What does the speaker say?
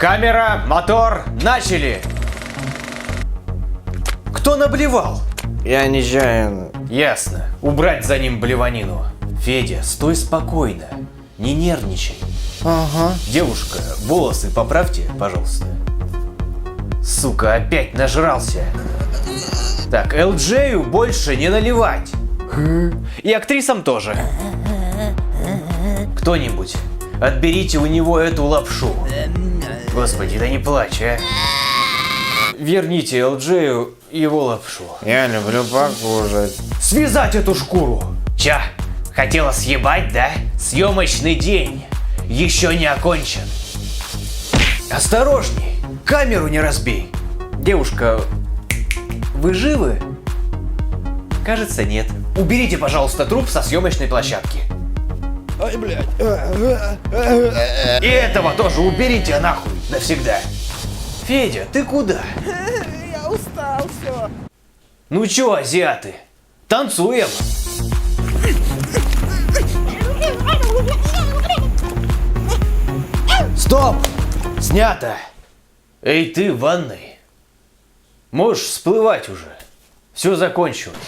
Камера, мотор, начали! Кто наблевал? Я нечаянно. Ясно. Убрать за ним блеванину. Федя, стой спокойно. Не нервничай. Ага. Девушка, волосы поправьте, пожалуйста. Сука, опять нажрался. Так, Элджею больше не наливать. И актрисам тоже. Кто-нибудь, отберите у него эту лапшу. Господи, да не плачь, а. Верните Элджею его лапшу. Я люблю покушать. Связать эту шкуру. Ча, хотела съебать, да? Съемочный день еще не окончен. Осторожней, камеру не разбей. Девушка, вы живы? Кажется, нет. Уберите, пожалуйста, труп со съемочной площадки. Ай, блядь. И этого тоже уберите нахуй навсегда. Федя, ты куда? Я устал, все. Ну чё, азиаты, танцуем. Стоп! Снято! Эй, ты в ванной. Можешь всплывать уже. Все закончилось.